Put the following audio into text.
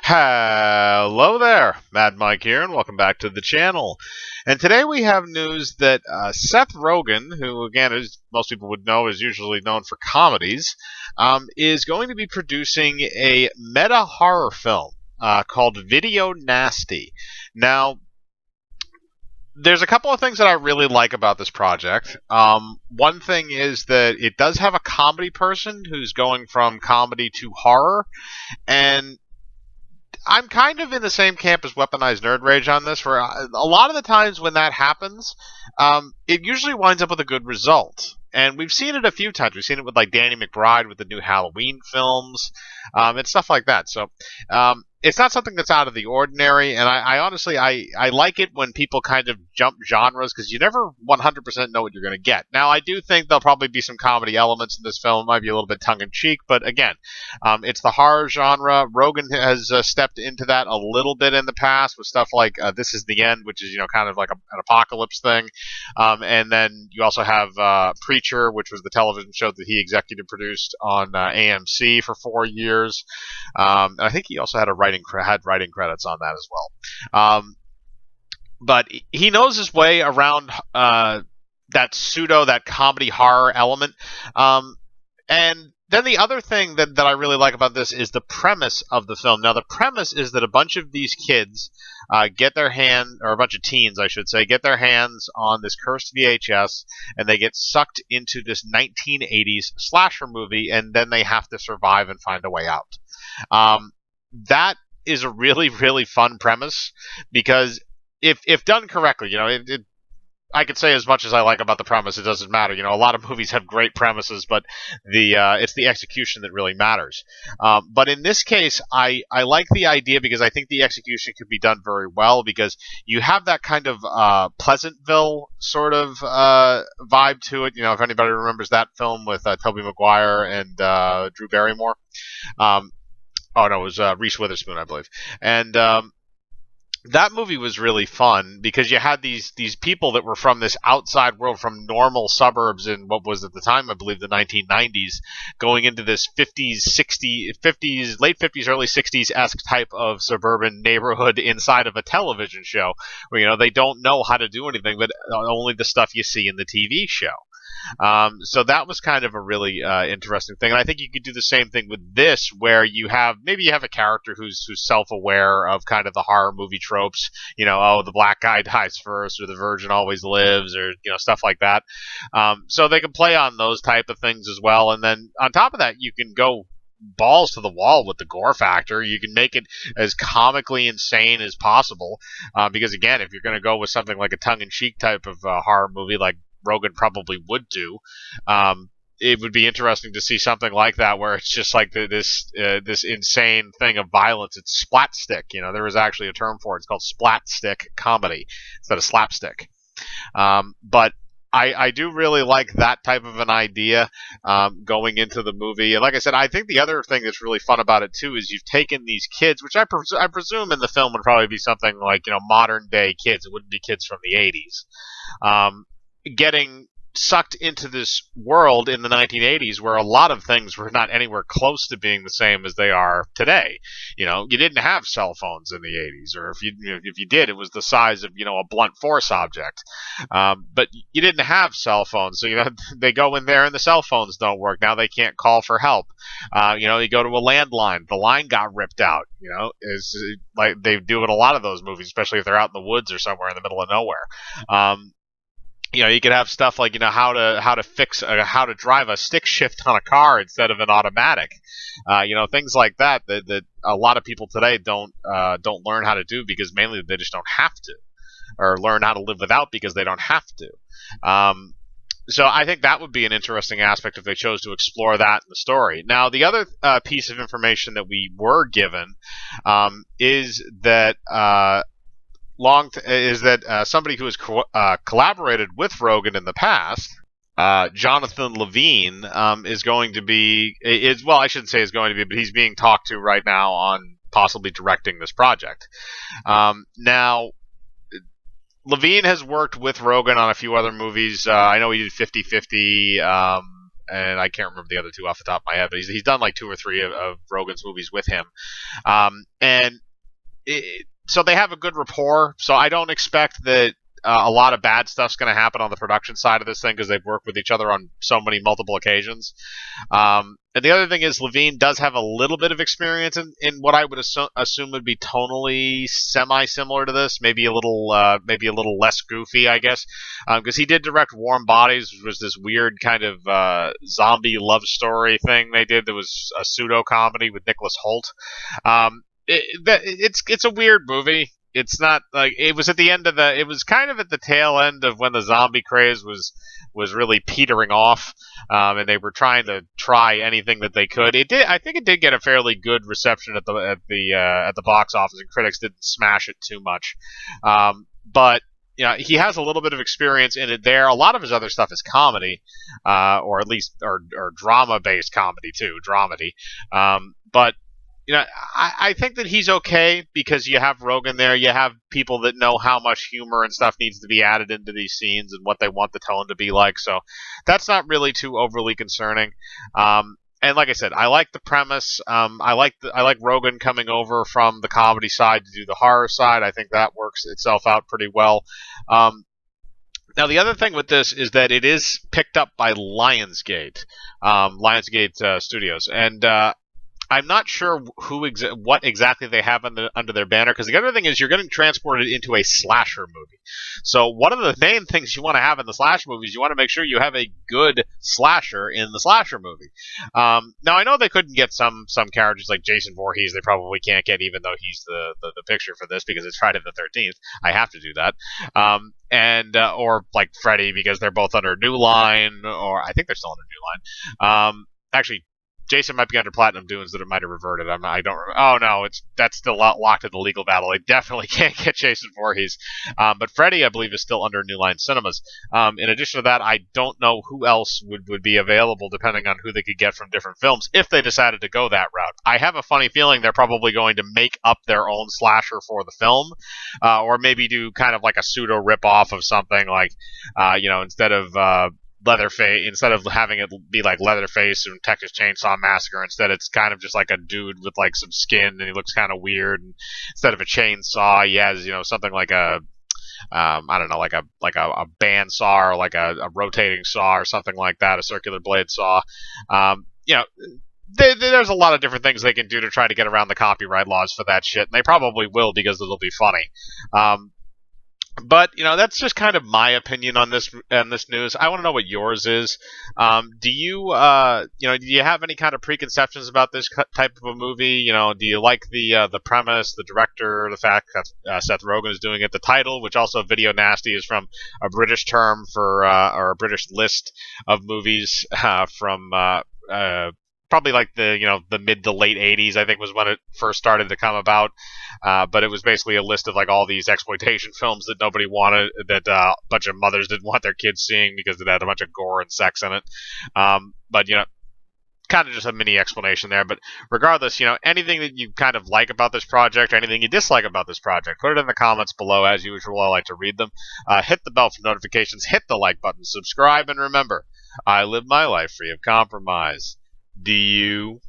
Hello there, Mad Mike here, and welcome back to the channel. And today we have news that Seth Rogan, who again, as most people would know, is usually known for comedies, is going to be producing a meta horror film called Video Nasty. Now, there's a couple of things that I really like about this project. One thing is that it does have a comedy person who's going from comedy to horror, and I'm kind of in the same camp as Weaponized Nerd Rage on this, where a lot of the times when that happens, it usually winds up with a good result. And we've seen it a few times. We've seen it with like Danny McBride with the new Halloween films, and stuff like that. So it's not something that's out of the ordinary. And I honestly I like it when people kind of jump genres because you never 100% know what you're going to get. Now I do think there'll probably be some comedy elements in this film. It might be a little bit tongue in cheek, but again, it's the horror genre. Rogan has stepped into that a little bit in the past with stuff like This Is the End, which is kind of like an apocalypse thing. And then you also have Preacher, which was the television show that he executive produced on AMC for 4 years. And I think he also had had writing credits on that as well. But he knows his way around that comedy horror element. And then the other thing that I really like about this is the premise of the film. Now, the premise is that a bunch of these kids or a bunch of teens, I should say, get their hands on this cursed VHS, and they get sucked into this 1980s slasher movie, and then they have to survive and find a way out. That is a really, really fun premise because if done correctly, I could say as much as I like about the premise, it doesn't matter. A lot of movies have great premises, but it's the execution that really matters. But in this case, I like the idea because I think the execution could be done very well because you have that kind of Pleasantville sort of vibe to it. If anybody remembers that film with Tobey Maguire and Drew Barrymore. Oh no, it was Reese Witherspoon, I believe. And that movie was really fun because you had these people that were from this outside world, from normal suburbs in what was at the time, I believe, the 1990s, going into this 50s, late 50s, early 60s-esque type of suburban neighborhood inside of a television show where, they don't know how to do anything but only the stuff you see in the TV show. So that was kind of a really interesting thing, and I think you could do the same thing with this, where you have a character who's self-aware of kind of the horror movie tropes. The black guy dies first, or the virgin always lives, or stuff like that. So they can play on those type of things as well, and then on top of that, you can go balls to the wall with the gore factor. You can make it as comically insane as possible, because again, if you're going to go with something like a tongue-in-cheek type of horror movie, like Rogan probably would do, it would be interesting to see something like that where it's just like this insane thing of violence. It's splatstick. There was actually a term for it. It's called splatstick comedy instead of slapstick. But I do really like that type of an idea going into the movie. And like I said, I think the other thing that's really fun about it too is you've taken these kids, which I presume in the film would probably be something like modern day kids. It wouldn't be kids from the 80s. Getting sucked into this world in the 1980s where a lot of things were not anywhere close to being the same as they are today. You didn't have cell phones in the 80s, or if you did, it was the size of a blunt force object. But you didn't have cell phones, so they go in there and the cell phones don't work. Now they can't call for help. You go to a landline, the line got ripped out. Is like they do in a lot of those movies, especially if they're out in the woods or somewhere in the middle of nowhere. You could have stuff like how to drive a stick shift on a car instead of an automatic. Things like that a lot of people today don't learn how to do because mainly they just don't have to, or learn how to live without because they don't have to. So I think that would be an interesting aspect if they chose to explore that in the story. Now, the other piece of information that we were given is that somebody who has collaborated with Rogan in the past, Jonathan Levine, is going to be I shouldn't say is going to be, but he's being talked to right now on possibly directing this project. Now, Levine has worked with Rogan on a few other movies. I know he did 50-50. and I can't remember the other two off the top of my head, but he's done like two or three of Rogan's movies with him. And so they have a good rapport. So I don't expect that a lot of bad stuff's going to happen on the production side of this thing because they've worked with each other on so many multiple occasions. And the other thing is Levine does have a little bit of experience in what I would assume would be tonally semi-similar to this, maybe a little less goofy, I guess, because he did direct Warm Bodies, which was this weird kind of zombie love story thing they did that was a pseudo comedy with Nicholas Hoult. It's a weird movie. It's not like it was at the end of the. It was kind of at the tail end of when the zombie craze was really petering off, and they were trying to try anything that they could. It did. I think it did get a fairly good reception at the box office, and critics didn't smash it too much. But he has a little bit of experience in it there. A lot of his other stuff is comedy, or at least or drama based comedy too, dramedy. But I think that he's okay because you have Rogan there. You have people that know how much humor and stuff needs to be added into these scenes and what they want the tone to be like. So that's not really too overly concerning. And like I said, I like the premise. I like Rogan coming over from the comedy side to do the horror side. I think that works itself out pretty well. Now, the other thing with this is that it is picked up by Lionsgate Studios, and I'm not sure what exactly they have under their banner, because the other thing is you're getting transported into a slasher movie. So one of the main things you want to have in the slasher movies, you want to make sure you have a good slasher in the slasher movie. Now, I know they couldn't get some characters like Jason Voorhees. They probably can't get, even though he's the picture for this because it's Friday the 13th. I have to do that. Or like Freddy, because they're both under New Line, or I think they're still under New Line. Actually, Jason might be under Platinum Dunes, that it might have reverted. I don't remember. Oh no, that's still locked in the legal battle. They definitely can't get Jason Voorhees. But Freddy, I believe, is still under New Line Cinemas. In addition to that, I don't know who else would be available, depending on who they could get from different films, if they decided to go that route. I have a funny feeling they're probably going to make up their own slasher for the film, or maybe do kind of like a pseudo rip-off of something like, instead of Leatherface, instead of having it be like Leatherface and Texas Chainsaw Massacre, instead it's kind of just like a dude with like some skin and he looks kind of weird. And instead of a chainsaw, he has something like a I don't know, like a band saw, or like a rotating saw or something like that, a circular blade saw. There's a lot of different things they can do to try to get around the copyright laws for that shit, and they probably will because it'll be funny. But that's just kind of my opinion on this news. I want to know what yours is. Do you have any kind of preconceptions about this type of a movie? Do you like the premise, the director, the fact that Seth Rogan is doing it, the title, which also Video Nasty is from a British term for or a British list of movies from probably like the mid to late 80s, I think, was when it first started to come about. But it was basically a list of like all these exploitation films that nobody wanted, that a bunch of mothers didn't want their kids seeing because it had a bunch of gore and sex in it. But kind of just a mini explanation there. But regardless, anything that you kind of like about this project, or anything you dislike about this project, put it in the comments below. As usual, I like to read them. Hit the bell for notifications, hit the like button, subscribe, and remember, I live my life free of compromise. Do you?